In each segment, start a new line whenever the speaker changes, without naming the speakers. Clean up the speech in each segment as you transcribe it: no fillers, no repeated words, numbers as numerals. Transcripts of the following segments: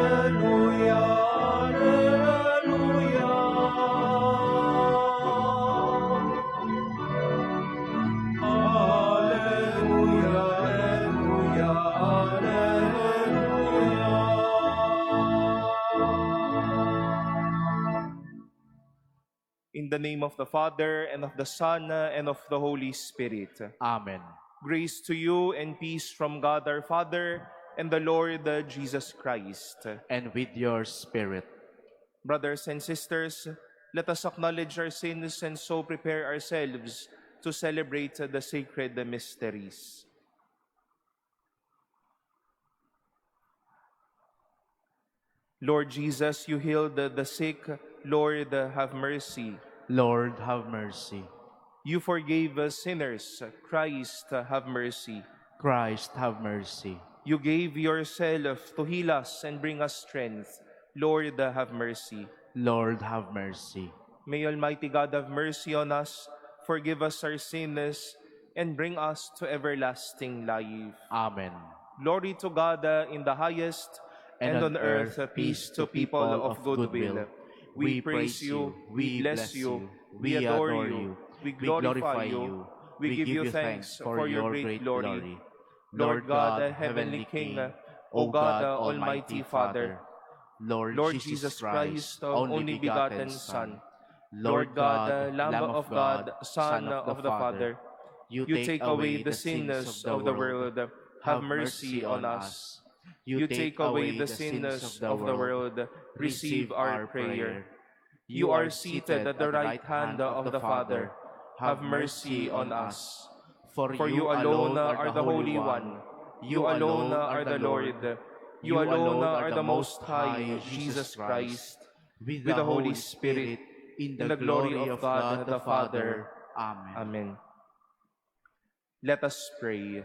Alleluia, Alleluia. Alleluia, Alleluia, Alleluia. In the name of the Father, and of the Son, and of the Holy Spirit.
Amen.
Grace to you and peace from God our Father and the Lord Jesus Christ.
And with your spirit.
Brothers and sisters, let us acknowledge our sins and so prepare ourselves to celebrate the sacred mysteries. Lord Jesus, you healed the sick. Lord, have mercy.
Lord, have mercy.
You forgave sinners. Christ, have mercy.
Christ, have mercy.
You gave yourself to heal us and bring us strength. Lord, have mercy.
Lord, have mercy.
May Almighty God have mercy on us, forgive us our sins, and bring us to everlasting life.
Amen.
Glory to God in the highest, and on earth peace to people of good will. We praise you, we bless you, we adore you, we glorify you, we give you thanks for your great glory. Lord God, Heavenly King, O God, Almighty Father,
Lord
Jesus Christ, only begotten Son, Lord God, Lamb of God, Son of the Father, you take away the sins of the world, have mercy on us. You take away the sins of the world, receive our prayer. You are seated at the right hand of the Father, have mercy on us. For you alone are the Holy One, you alone are the Lord, you alone are the Most High, Jesus Christ, with the Holy Spirit, in the glory of God the Father.
Amen.
Amen. Let us pray.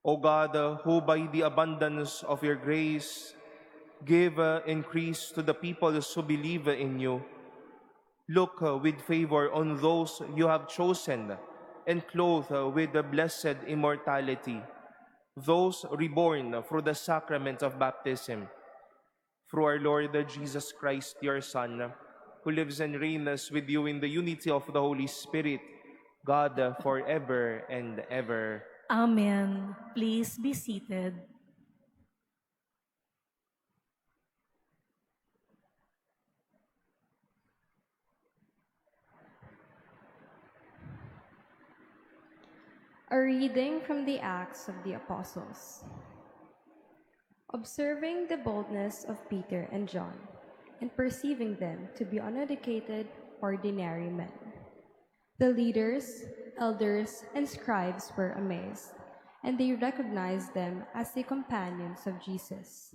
O God, who by the abundance of your grace give increase to the peoples who believe in you, look with favor on those you have chosen and clothe with the blessed immortality, those reborn through the sacrament of baptism, through our Lord Jesus Christ, your Son, who lives and reigns with you in the unity of the Holy Spirit, God, forever and ever.
Amen. Please be seated.
A reading from the Acts of the Apostles. Observing the boldness of Peter and John, and perceiving them to be uneducated, ordinary men, the leaders, elders, and scribes were amazed, and they recognized them as the companions of Jesus.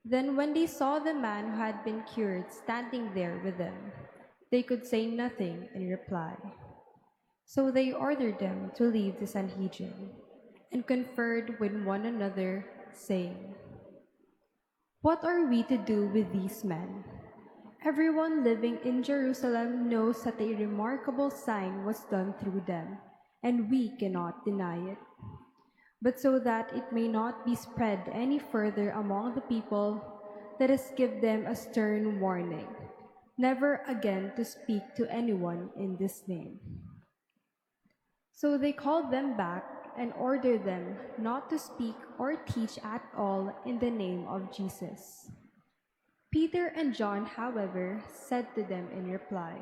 Then when they saw the man who had been cured standing there with them, they could say nothing in reply. So they ordered them to leave the Sanhedrin, and conferred with one another, saying, "What are we to do with these men? Everyone living in Jerusalem knows that a remarkable sign was done through them, and we cannot deny it. But so that it may not be spread any further among the people, let us give them a stern warning, never again to speak to anyone in this name." So they called them back and ordered them not to speak or teach at all in the name of Jesus. Peter and John, however, said to them in reply,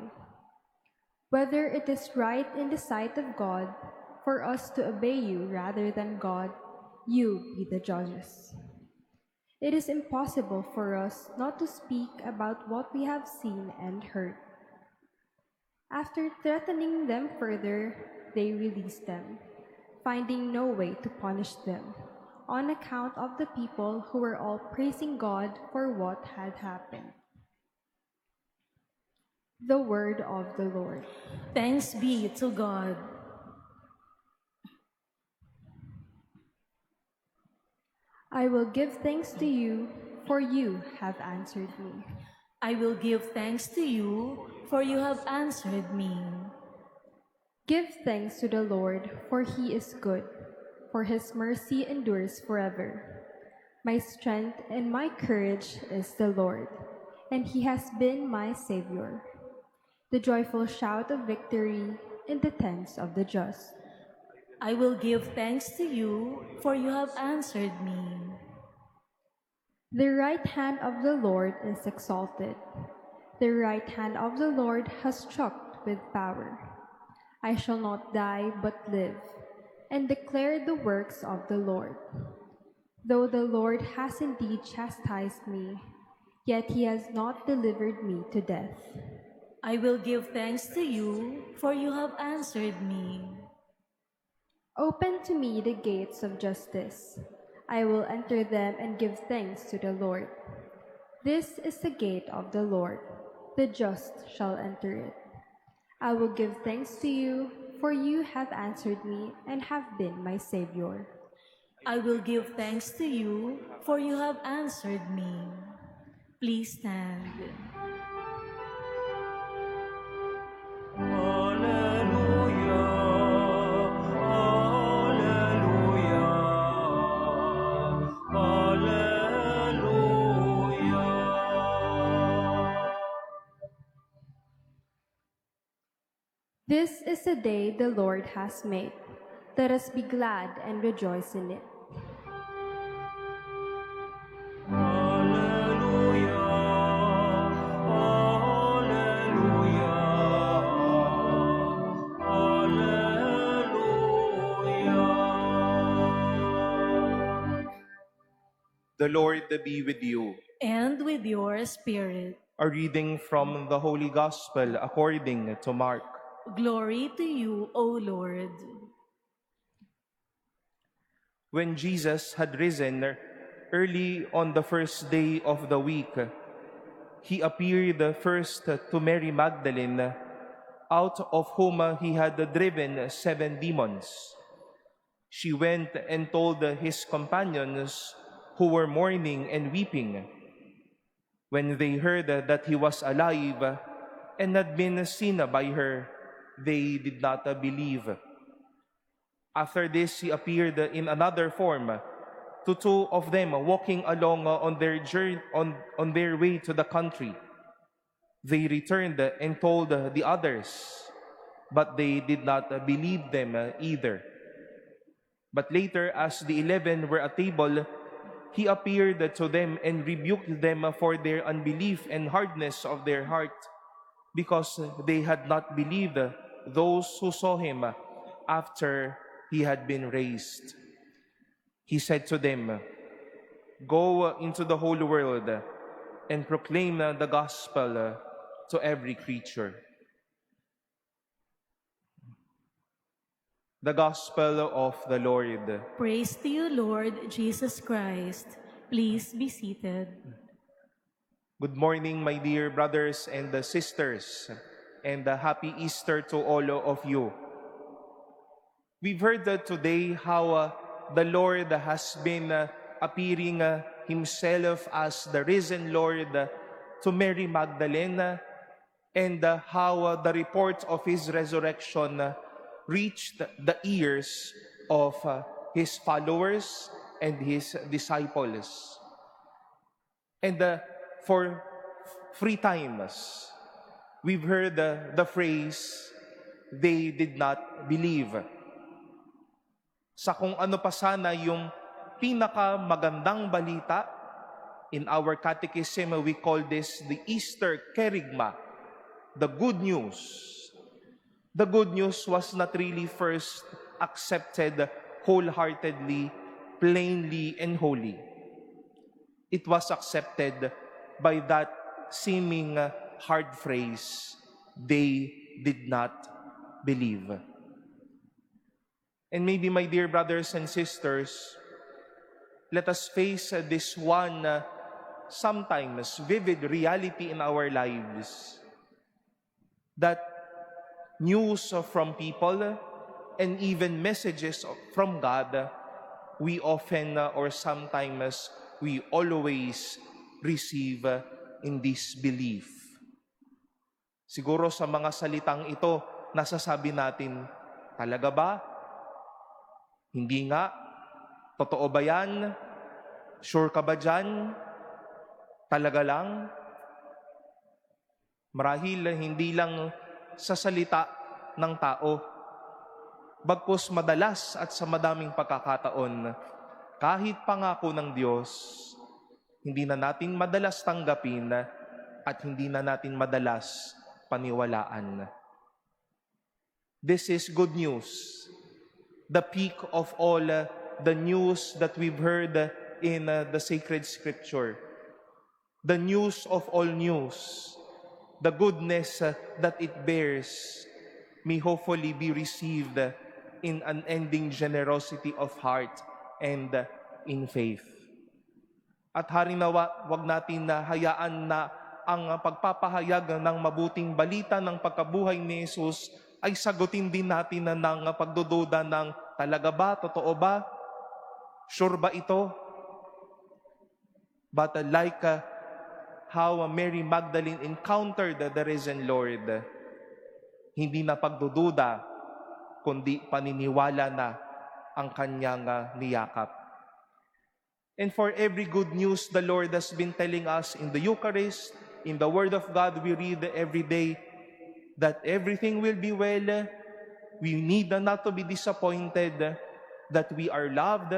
"Whether it is right in the sight of God for us to obey you rather than God, you be the judges. It is impossible for us not to speak about what we have seen and heard." After threatening them further, they released them, finding no way to punish them, on account of the people who were all praising God for what had happened. The word of the Lord.
Thanks be to God.
I will give thanks to you, for you have answered me.
I will give thanks to you, for you have answered me.
Give thanks to the Lord, for he is good, for his mercy endures forever. My strength and my courage is the Lord, and he has been my Savior. The joyful shout of victory in the tents of the just.
I will give thanks to you, for you have answered me.
The right hand of the Lord is exalted. The right hand of the Lord has struck with power. I shall not die but live, and declare the works of the Lord. Though the Lord has indeed chastised me, yet he has not delivered me to death.
I will give thanks to you, for you have answered me.
Open to me the gates of justice. I will enter them and give thanks to the Lord. This is the gate of the Lord. The just shall enter it. I will give thanks to you, for you have answered me and have been my Savior.
I will give thanks to you, for you have answered me. Please stand.
Hallelujah, hallelujah, hallelujah.
This is the day the Lord has made. Let us be glad and rejoice in it.
Hallelujah, hallelujah, hallelujah. The Lord be with you.
And with your spirit.
A reading from the Holy Gospel according to Mark.
Glory to you, O Lord.
When Jesus had risen early on the first day of the week, he appeared first to Mary Magdalene, out of whom he had driven 7 demons. She went and told his companions who were mourning and weeping. When they heard that he was alive and had been seen by her, they did not believe. After this, he appeared in another form to 2 of them walking along on their journey on their way to the country. They returned and told the others, but they did not believe them either. But later, as the 11 were at table, he appeared to them and rebuked them for their unbelief and hardness of their heart, because they had not believed those who saw him after he had been raised. He said to them, "Go into the whole world and proclaim the gospel to every creature." The Gospel of the Lord.
Praise to you, Lord Jesus Christ. Please be seated.
Good morning, my dear brothers and sisters, and a happy Easter to all of you. We've heard today how the Lord has been appearing himself as the risen Lord to Mary Magdalene, and how the report of his resurrection reached the ears of his followers and his disciples. And for 3 times, we've heard the phrase, "They did not believe." Sa kung ano pa sana yung pinakamagandang balita, in our catechism, we call this the Easter Kerygma, the good news. The good news was not really first accepted wholeheartedly, plainly, and wholly. It was accepted by that seeming hard phrase, "They did not believe." And maybe, my dear brothers and sisters, let us face this one sometimes vivid reality in our lives, that news from people and even messages from God, we often or sometimes we always receive in disbelief. Siguro sa mga salitang ito, nasasabi natin, Talaga ba? Hindi nga? Totoo ba yan? Sure ka ba dyan? Talaga lang? Marahil hindi lang sa salita ng tao, bagkus madalas at sa madaming pagkakataon, kahit pangako ng Diyos, hindi na natin madalas tanggapin at hindi na natin madalas paniwalaan. This is good news. The peak of all the news that we've heard in the sacred scripture. The news of all news. The goodness that it bears may hopefully be received in unending generosity of heart and in faith. At harinawa, wag natin na hayaan na ang pagpapahayag ng mabuting balita ng pagkabuhay ni Jesus ay sagutin din natin na ng pagdududa ng talaga ba, totoo ba, sure ba ito? But like how Mary Magdalene encountered the risen Lord, hindi na pagdududa, kundi paniniwala na ang kanyang niyakap. And for every good news the Lord has been telling us in the Eucharist, in the Word of God we read every day, that everything will be well, we need not to be disappointed, that we are loved,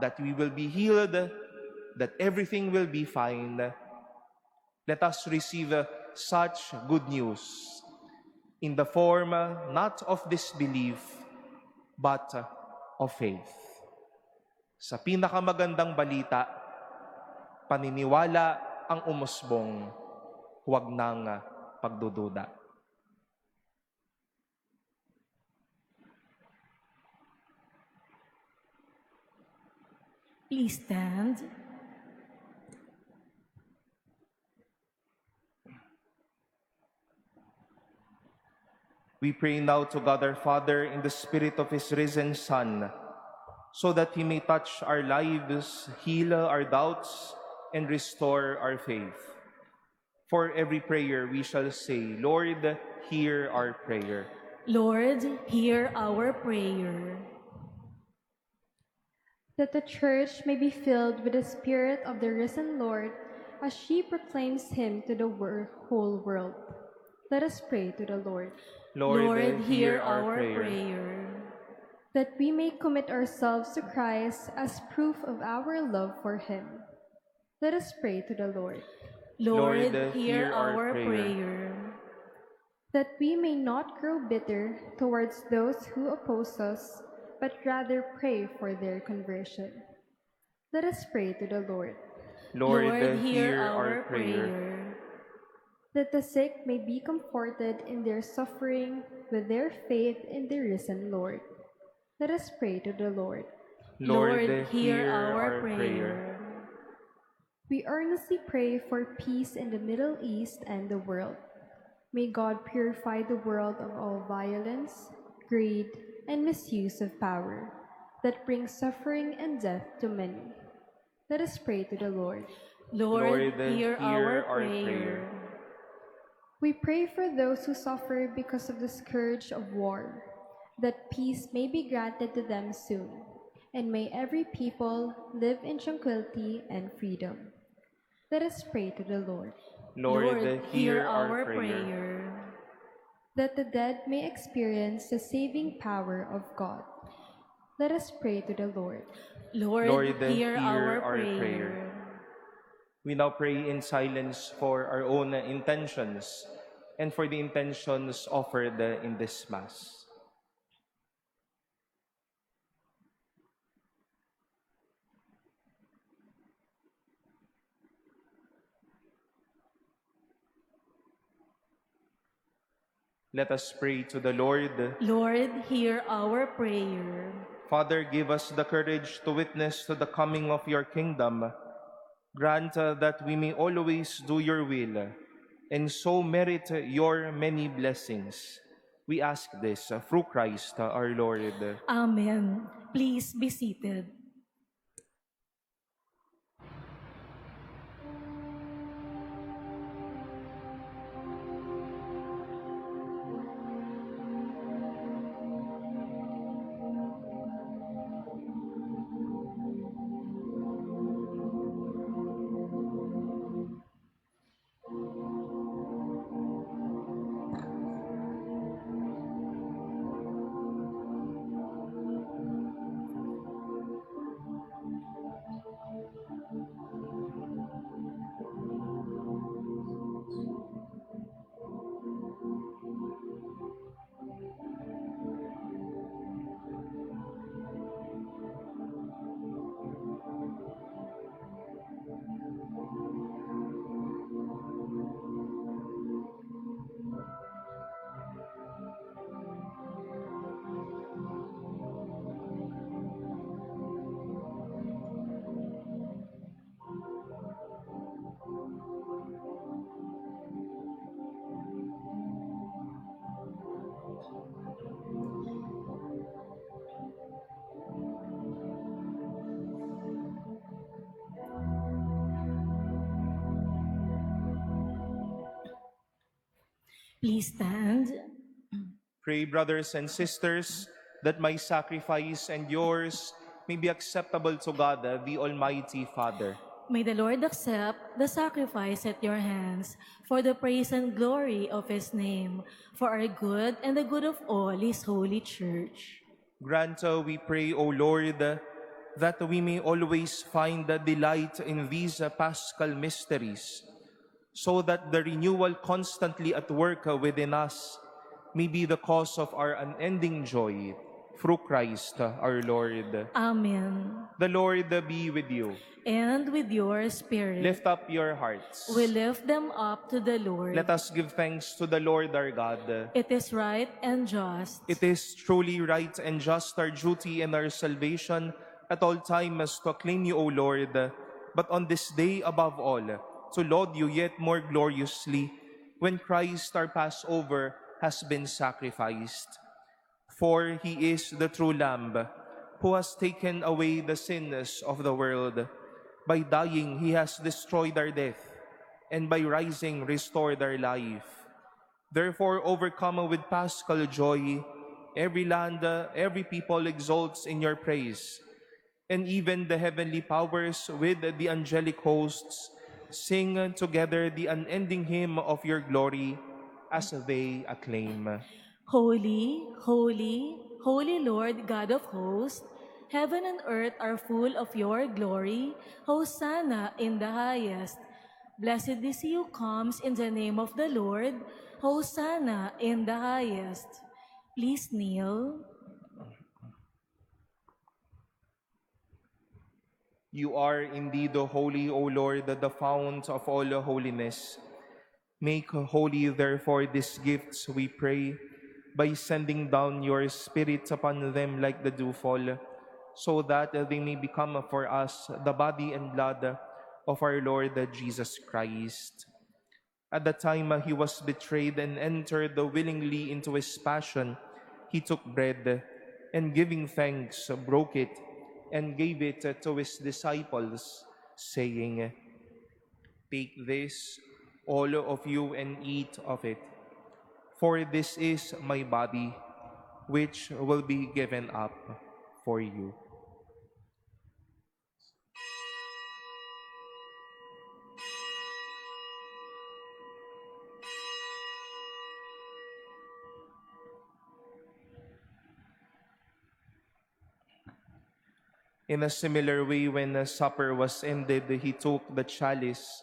that we will be healed, that everything will be fine. Let us receive such good news in the form not of disbelief, but of faith. Sa pinakamagandang balita, paniniwala ang umusbong, huwag nang pagdududa.
Please stand.
We pray now to God our Father in the Spirit of His risen Son, so that He may touch our lives, heal our doubts, and restore our faith. For every prayer we shall say, Lord, hear our prayer.
Lord, hear our prayer.
That the Church may be filled with the Spirit of the risen Lord as she proclaims Him to the whole world. Let us pray to the Lord.
Lord, hear our prayer.
That we may commit ourselves to Christ as proof of our love for Him. Let us pray to the Lord.
Lord, hear our prayer.
That we may not grow bitter towards those who oppose us, but rather pray for their conversion. Let us pray to the Lord.
Lord, hear our prayer.
That the sick may be comforted in their suffering with their faith in the risen Lord. Let us pray to the Lord.
Lord, hear our prayer.
We earnestly pray for peace in the Middle East and the world. May God purify the world of all violence, greed, and misuse of power that brings suffering and death to many. Let us pray to the Lord.
Lord, hear our prayer.
We pray for those who suffer because of the scourge of war, that peace may be granted to them soon, and may every people live in tranquility and freedom. Let us pray to the Lord.
Lord, hear our prayer.
That the dead may experience the saving power of God. Let us pray to the Lord.
Lord, hear our prayer.
We now pray in silence for our own intentions and for the intentions offered in this Mass. Let us pray to the Lord.
Lord, hear our prayer.
Father, give us the courage to witness to the coming of your kingdom. Grant that we may always do your will and so merit your many blessings. We ask this through Christ our Lord.
Amen. Please be seated. Please stand.
Pray, brothers and sisters, that my sacrifice and yours may be acceptable to God, the Almighty Father.
May the Lord accept the sacrifice at your hands for the praise and glory of his name, for our good and the good of all his holy church.
Grant, we pray, O Lord, that we may always find the delight in these Paschal mysteries, so that the renewal constantly at work within us may be the cause of our unending joy. Through Christ our Lord.
Amen.
The Lord be with you.
And with your spirit,
Lift up your hearts.
we lift them up to the Lord.
Let us give thanks to the Lord our God.
It is right and just.
It is truly right and just, our duty and our salvation at all times to acclaim you, O Lord, but on this day above all, to laud you yet more gloriously, when Christ our Passover has been sacrificed. For he is the true Lamb, who has taken away the sins of the world. By dying, he has destroyed our death, and by rising, restored our life. Therefore, overcome with paschal joy, every land, every people exalts in your praise, and even the heavenly powers with the angelic hosts sing together the unending hymn of your glory as they acclaim.
Holy, holy, holy Lord God of hosts, heaven and earth are full of your glory. Hosanna in the highest. Blessed is he who comes in the name of the Lord. Hosanna in the highest. Please kneel.
You are indeed holy, O Lord, the fount of all holiness. Make holy, therefore, these gifts, we pray, by sending down your Spirit upon them like the dewfall, so that they may become for us the body and blood of our Lord Jesus Christ. At the time he was betrayed and entered willingly into his passion, he took bread, and giving thanks, broke it, and gave it to his disciples, saying, "Take this, all of you, and eat of it. For this is my body, which will be given up for you." In a similar way, when the supper was ended, he took the chalice,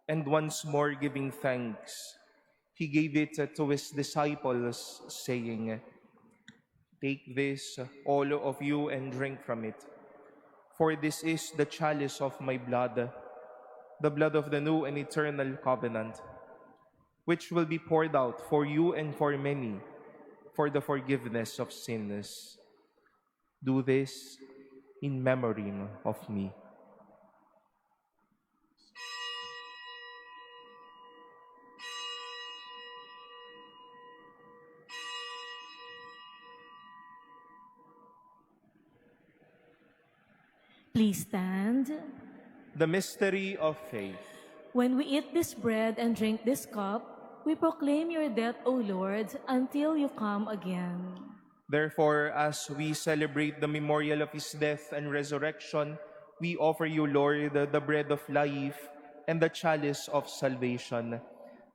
and once more giving thanks, he gave it to his disciples, saying, "Take this, all of you, and drink from it. For this is the chalice of my blood, the blood of the new and eternal covenant, which will be poured out for you and for many, for the forgiveness of sins. Do this in memory of me."
Please stand.
The mystery of faith.
When we eat this bread and drink this cup, we proclaim your death, O Lord, until you come again.
Therefore, as we celebrate the memorial of his death and resurrection, we offer you, Lord, the bread of life and the chalice of salvation,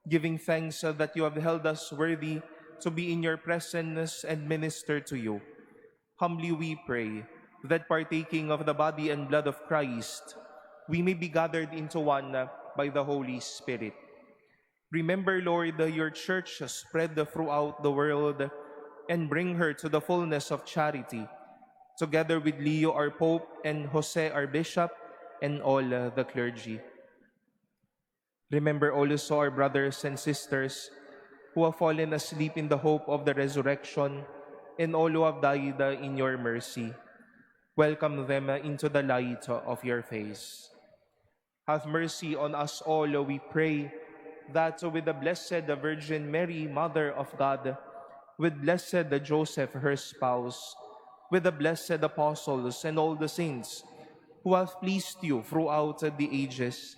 giving thanks that you have held us worthy to be in your presence and minister to you. Humbly we pray that partaking of the body and blood of Christ, we may be gathered into one by the Holy Spirit. Remember, Lord, your church spread throughout the world, and bring her to the fullness of charity, together with Leo our Pope and Jose our Bishop and all the clergy. Remember also our brothers and sisters who have fallen asleep in the hope of the resurrection, and all who have died in your mercy. Welcome them into the light of your face. Have mercy on us all, we pray, that with the Blessed Virgin Mary, Mother of God, with Blessed Joseph, her spouse, with the blessed apostles and all the saints who have pleased you throughout the ages,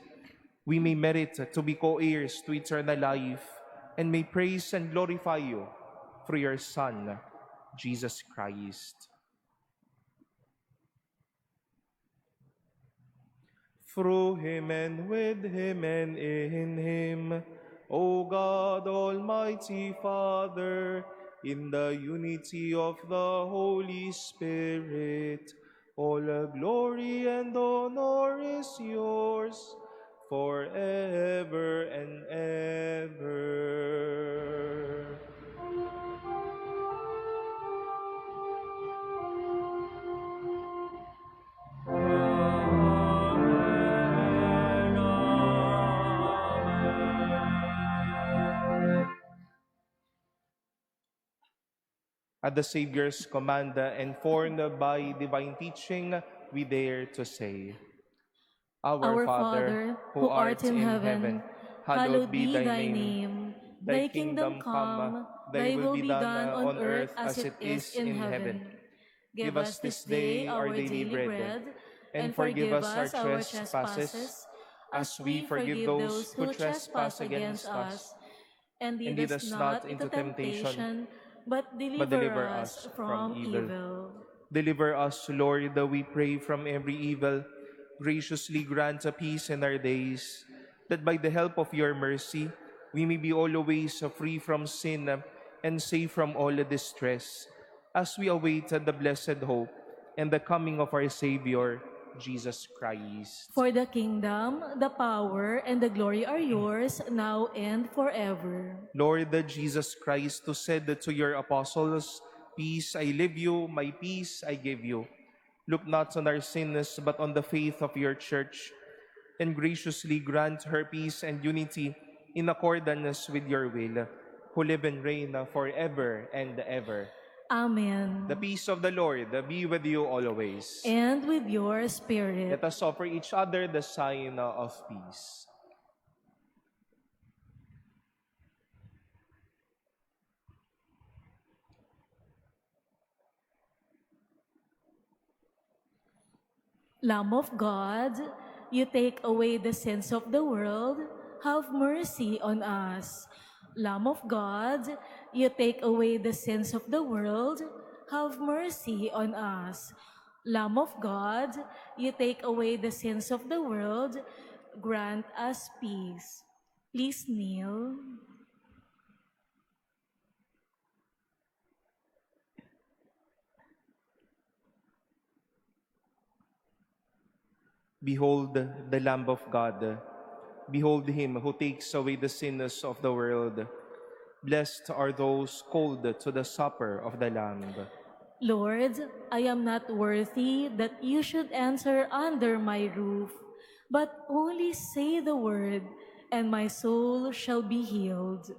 we may merit to be co-heirs to eternal life and may praise and glorify you through your Son, Jesus Christ. Through him and with him and in him, O God, Almighty Father, in the unity of the Holy Spirit, all glory and honor is yours forever and ever. At the Savior's command, informed by divine teaching, we dare to say,
Our Father, who art in heaven, hallowed be thy name. Thy kingdom come, thy will be done on earth as it is in heaven. Give us this day our daily bread, and forgive us our trespasses, as we forgive those who trespass against us. And lead us not into temptation, but deliver us from evil.
Deliver us, Lord, we pray, from every evil. Graciously grant a peace in our days, that by the help of your mercy, we may be always free from sin and safe from all distress, as we await the blessed hope and the coming of our Savior, Jesus Christ.
For the kingdom, the power, and the glory are yours, now and forever.
Lord Jesus Christ, who said to your apostles, "Peace I leave you, my peace I give you," look not on our sins, but on the faith of your church, and graciously grant her peace and unity in accordance with your will, who live and reign forever and ever.
Amen.
The peace of the Lord be with you always.
And with your spirit.
Let us offer each other the sign of peace.
Lamb of God, you take away the sins of the world, have mercy on us. Lamb of God, you take away the sins of the world, have mercy on us. Lamb of God, you take away the sins of the world, grant us peace. Please kneel.
Behold the Lamb of God. Behold him who takes away the sins of the world. Blessed are those called to the supper of the Lamb.
Lord, I am not worthy that you should enter under my roof, but only say the word, and my soul shall be healed.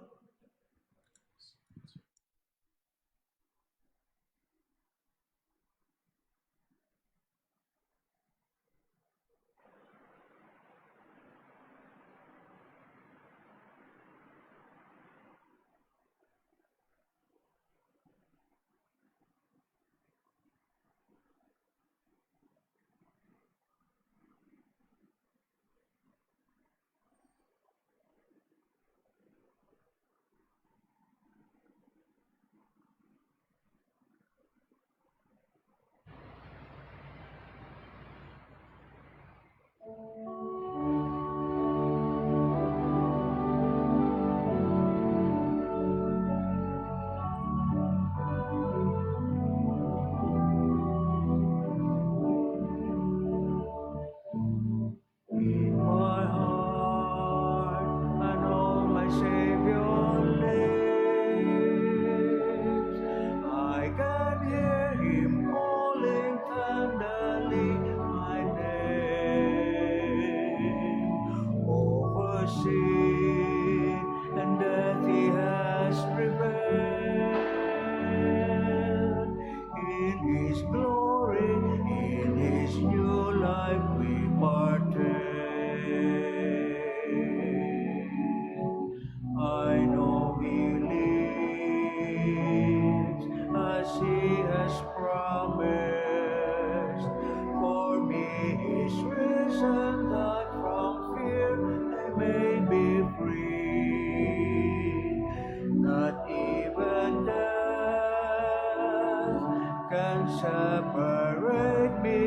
separate me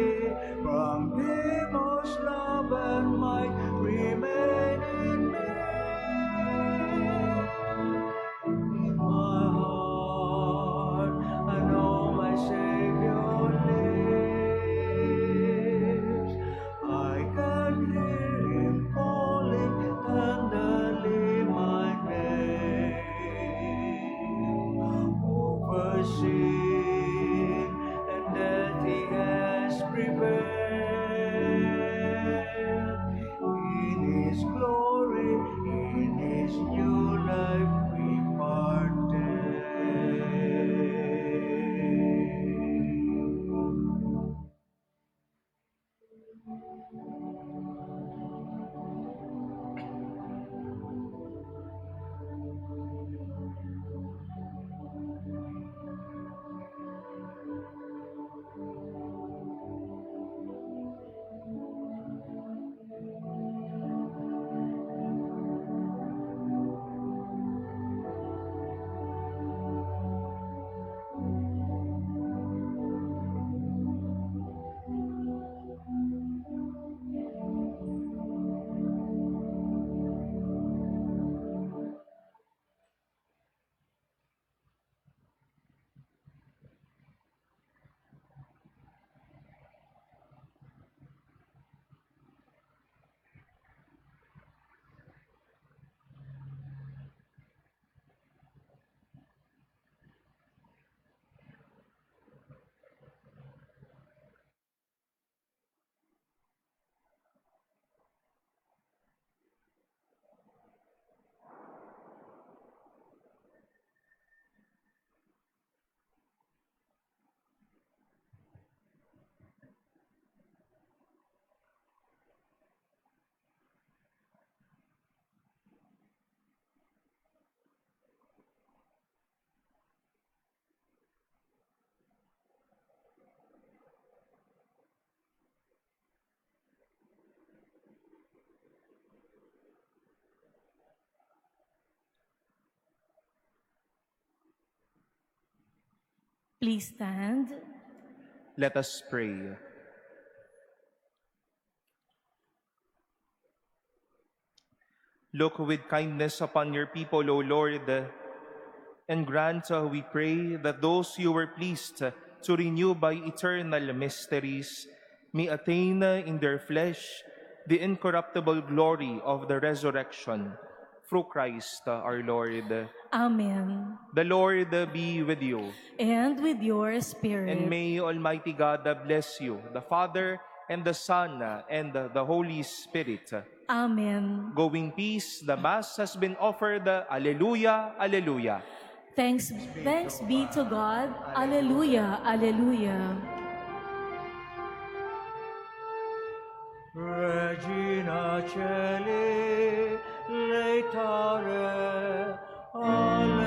from Him whose love and might remain in me. In my heart, I know my Savior lives. I can hear Him calling tenderly my name. Over sin and death He has prevailed. In His glory, in His new life we partake.
Please stand.
Let us pray. Look with kindness upon your people, O Lord, and grant, we pray, that those you were pleased to renew by eternal mysteries may attain in their flesh the incorruptible glory of the resurrection. Through Christ our Lord.
Amen.
The Lord be with you.
And with your spirit.
And may Almighty God bless you, the Father, and the Son, and the Holy Spirit.
Amen.
Go in peace. The Mass has been offered. Alleluia, alleluia.
Thanks be to God. Alleluia, alleluia.
Regina Caeli, laetare, alleluia.